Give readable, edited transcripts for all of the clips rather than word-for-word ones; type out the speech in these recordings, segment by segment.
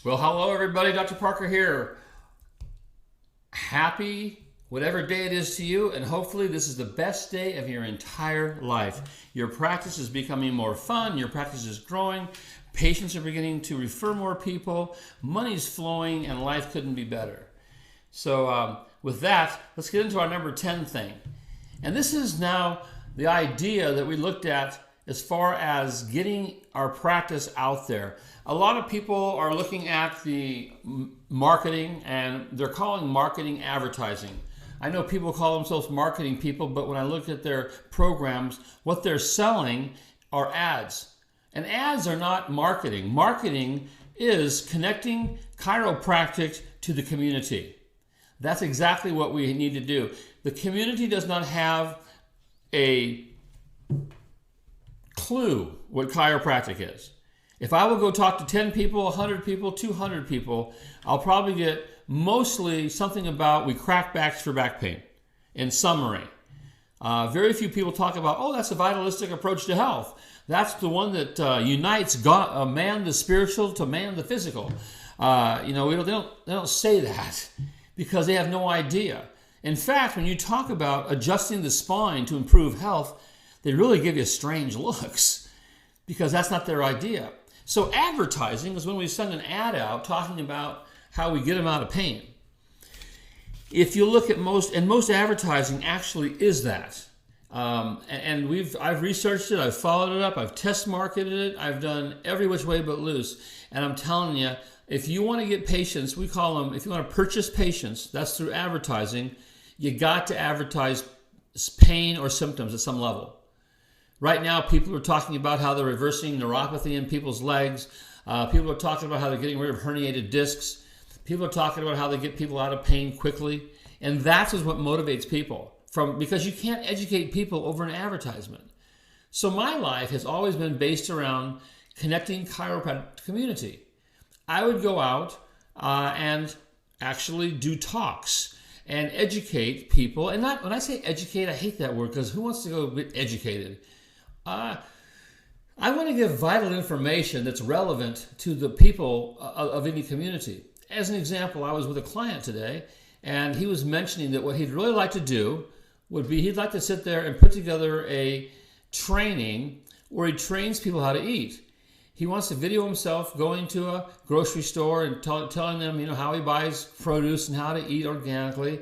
Well, hello everybody, Dr. Parker here. Happy whatever day it is to you, and hopefully this is the best day of your entire life. Your practice is becoming more fun, your practice is growing, patients are beginning to refer more people, money's flowing, and life couldn't be better. So with that, let's get into our number 10 thing. And this is now the idea that we looked at as far as getting our practice out there. A lot of people are looking at the marketing, and they're calling marketing advertising. I know people call themselves marketing people, but when I look at their programs, what they're selling are ads. And ads are not marketing. Marketing is connecting chiropractic to the community. That's exactly what we need to do. The community does not have a clue what chiropractic is. If I will go talk to 10 people, 100 people, 200 people, I'll probably get mostly something about we crack backs for back pain, in summary. Very few people talk about, oh, that's a vitalistic approach to health. That's the one that unites God, man the spiritual to man the physical. They don't say that because they have no idea. In fact, when you talk about adjusting the spine to improve health, they really give you strange looks because that's not their idea. So advertising is when we send an ad out talking about how we get them out of pain. If you look at most advertising actually is that. I've researched it, I've followed it up, I've test marketed it, I've done every which way but loose. And I'm telling you, if you want to get patients, we call them, if you want to purchase patients, that's through advertising, you got to advertise pain or symptoms at some level. Right now, people are talking about how they're reversing neuropathy in people's legs. People are talking about how they're getting rid of herniated discs. People are talking about how they get people out of pain quickly. And that's what motivates people, because you can't educate people over an advertisement. So my life has always been based around connecting chiropractic community. I would go out and actually do talks and educate people. And when I say educate, I hate that word because who wants to go get educated? I want to give vital information that's relevant to the people of any community. As an example, I was with a client today, and he was mentioning that what he'd really like to do would be he'd like to sit there and put together a training where he trains people how to eat. He wants to video himself going to a grocery store and telling them, how he buys produce and how to eat organically.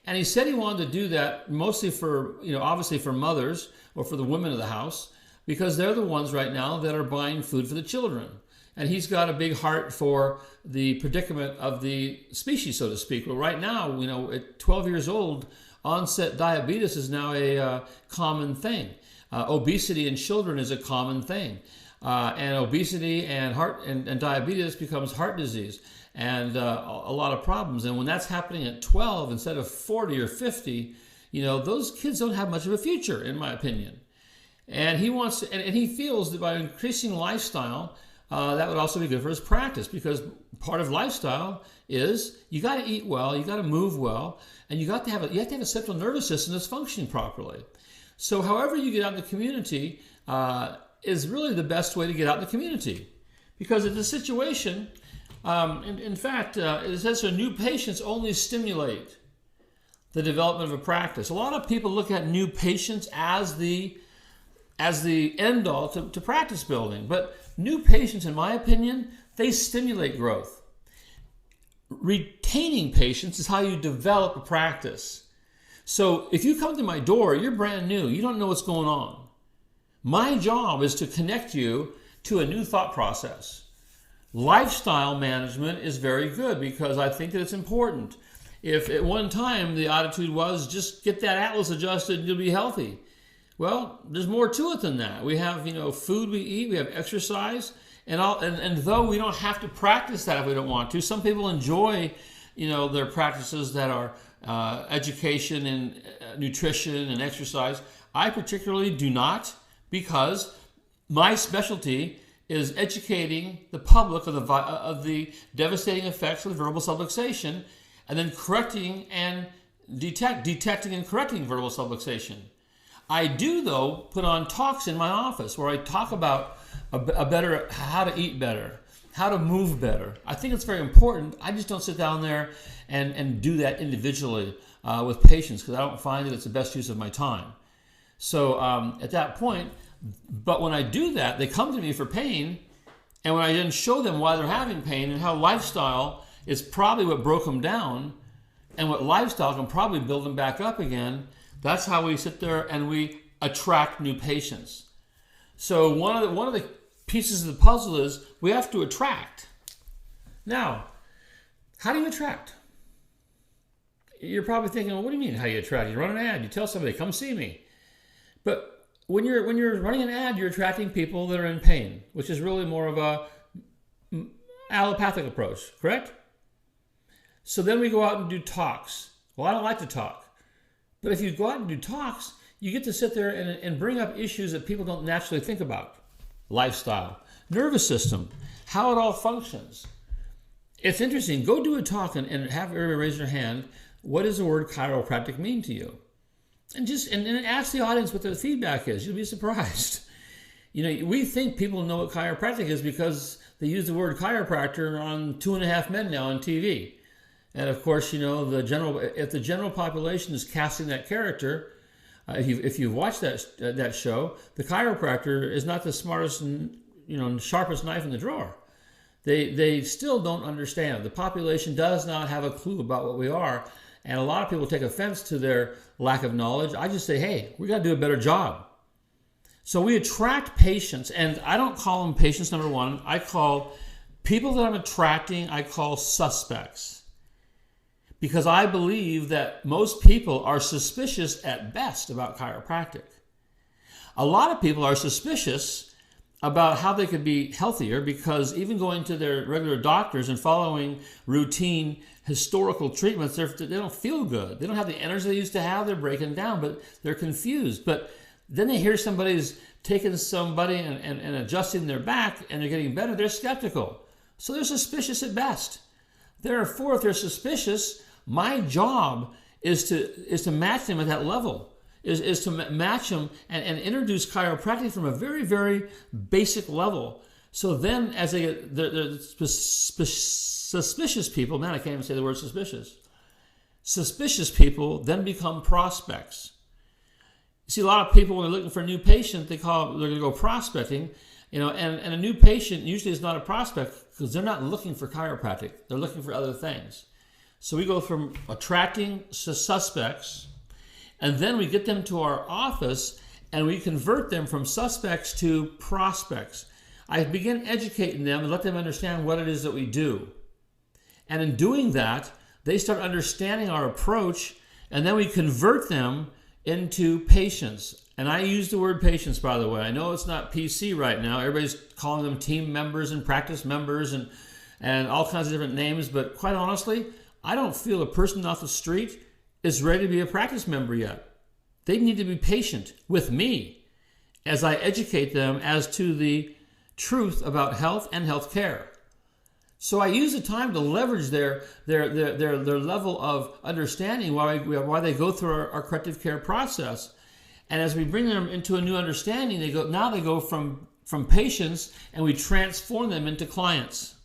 And he said he wanted to do that mostly for, obviously for mothers or for the women of the house, because they're the ones right now that are buying food for the children. And he's got a big heart for the predicament of the species, so to speak. Well, right now, at 12 years old, onset diabetes is now a common thing. Obesity in children is a common thing. And obesity and and diabetes becomes heart disease and a lot of problems. And when that's happening at 12 instead of 40 or 50, those kids don't have much of a future, in my opinion. And he wants to, and he feels that by increasing lifestyle, that would also be good for his practice, because part of lifestyle is you got to eat well, you got to move well, and you have to have a central nervous system that's functioning properly. So however you get out in the community is really the best way to get out in the community, because in the situation, in fact, it says so new patients only stimulate the development of a practice. A lot of people look at new patients as the end all to practice building, but new patients, in my opinion, they stimulate growth. Retaining patients is how you develop a practice. So if you come to my door, you're brand new, you don't know what's going on. My job is to connect you to a new thought process. Lifestyle management is very good because I think that it's important. If at one time the attitude was just get that atlas adjusted and you'll be healthy. Well, there's more to it than that. We have, food we eat, we have exercise, and though we don't have to practice that if we don't want to, some people enjoy, their practices that are education and nutrition and exercise. I particularly do not, because my specialty is educating the public of the devastating effects of vertebral subluxation, and then correcting and detecting and correcting vertebral subluxation. I do, though, put on talks in my office where I talk about how to eat better, how to move better. I think it's very important. I just don't sit down there and do that individually with patients because I don't find that it's the best use of my time. So at that point, but when I do that, they come to me for pain, and when I then show them why they're having pain and how lifestyle is probably what broke them down, and what lifestyle can probably build them back up again, that's how we sit there and we attract new patients. So one of the pieces of the puzzle is we have to attract. Now, how do you attract? You're probably thinking, well, what do you mean how you attract? You run an ad, you tell somebody, come see me. But when you're running an ad, you're attracting people that are in pain, which is really more of a allopathic approach, correct? So then we go out and do talks. Well, I don't like to talk. But if you go out and do talks, you get to sit there and bring up issues that people don't naturally think about. Lifestyle, nervous system, how it all functions. It's interesting. Go do a talk and have everybody raise their hand. What does the word chiropractic mean to you? And ask the audience what their feedback is. You'll be surprised. We think people know what chiropractic is because they use the word chiropractor on 2.5 Men now on TV. And of course, if the general population is casting that character, if you've watched that show, the chiropractor is not the smartest and sharpest knife in the drawer. They still don't understand. The population does not have a clue about what we are, and a lot of people take offense to their lack of knowledge. I just say, hey, we got to do a better job. So we attract patients, and I don't call them patients, number one. I call people that I'm attracting, I call suspects. Because I believe that most people are suspicious at best about chiropractic. A lot of people are suspicious about how they could be healthier because even going to their regular doctors and following routine historical treatments, they don't feel good. They don't have the energy they used to have. They're breaking down, but they're confused. But then they hear somebody's taking somebody and adjusting their back and they're getting better. They're skeptical. So they're suspicious at best. Therefore, if they're suspicious, my job is to match them at that level, is to match them and introduce chiropractic from a very, very basic level. So then as they're suspicious people, man, I can't even say the word suspicious. Suspicious people then become prospects. You see, a lot of people, when they're looking for a new patient, they're going to go prospecting, and a new patient usually is not a prospect because they're not looking for chiropractic. They're looking for other things. So we go from attracting suspects, and then we get them to our office, and we convert them from suspects to prospects. I begin educating them and let them understand what it is that we do. And in doing that, they start understanding our approach, and then we convert them into patients. And I use the word patients, by the way. I know it's not PC right now. Everybody's calling them team members and practice members and all kinds of different names, but quite honestly, I don't feel a person off the street is ready to be a practice member yet. They need to be patient with me as I educate them as to the truth about health and health care. So I use the time to leverage their level of understanding while they go through our corrective care process. And as we bring them into a new understanding, they go from patients and we transform them into clients.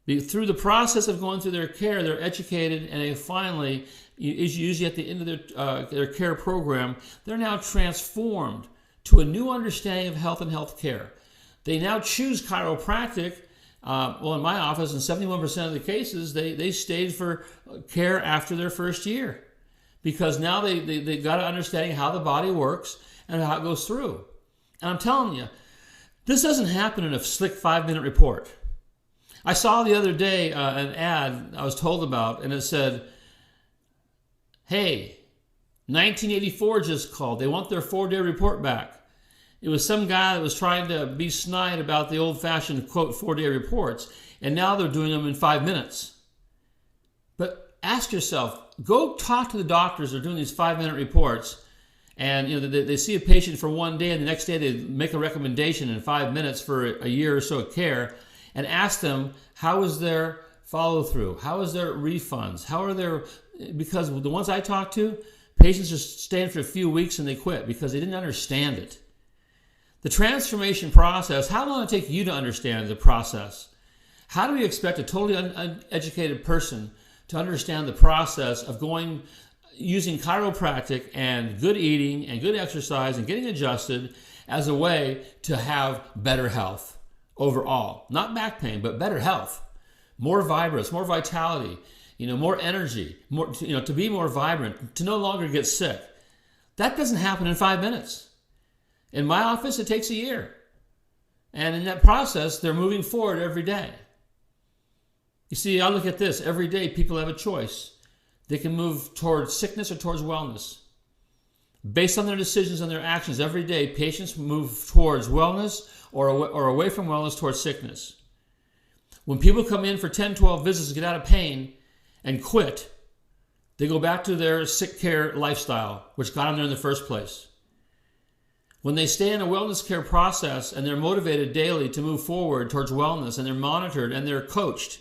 Through the process of going through their care, they're educated, and they finally, usually at the end of their care program, they're now transformed to a new understanding of health and health care. They now choose chiropractic. In my office, in 71% of the cases, they stayed for care after their first year because now they got an understanding of how the body works and how it goes through. And I'm telling you, this doesn't happen in a slick 5-minute report. I saw the other day an ad I was told about, and it said, hey, 1984 just called. They want their 4-day report back. It was some guy that was trying to be snide about the old-fashioned, quote, 4-day reports, and now they're doing them in 5 minutes. But ask yourself, go talk to the doctors that are doing these 5-minute reports, and they see a patient for 1 day, and the next day they make a recommendation in 5 minutes for a year or so of care, and ask them, how is their follow-through? How is their refunds? Because the ones I talk to, patients are staying for a few weeks and they quit because they didn't understand it. The transformation process, how long it take you to understand the process? How do we expect a totally uneducated person to understand the process of using chiropractic and good eating and good exercise and getting adjusted as a way to have better health overall? Not back pain, but better health. More vibrance, more vitality, more energy, more, to be more vibrant, to no longer get sick. That doesn't happen in 5 minutes. In my office, it takes a year. And in that process, they're moving forward every day. You see, I look at this. Every day, people have a choice. They can move towards sickness or towards wellness. Based on their decisions and their actions, every day, patients move towards wellness or away from wellness towards sickness. When people come in for 10, 12 visits to get out of pain and quit, they go back to their sick care lifestyle, which got them there in the first place. When they stay in a wellness care process and they're motivated daily to move forward towards wellness, and they're monitored and they're coached,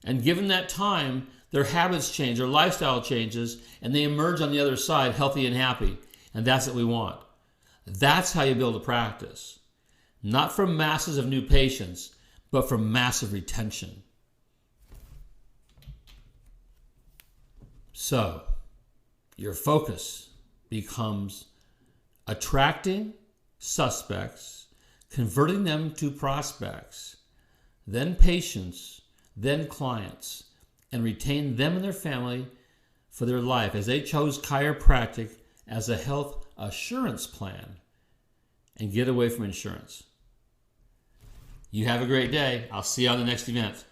and given that time, their habits change, their lifestyle changes, and they emerge on the other side healthy and happy. And that's what we want. That's how you build a practice. Not from masses of new patients, but from massive retention. So, your focus becomes attracting suspects, converting them to prospects, then patients, then clients, and retain them and their family for their life as they chose chiropractic as a health assurance plan and get away from insurance. You have a great day. I'll see you on the next event.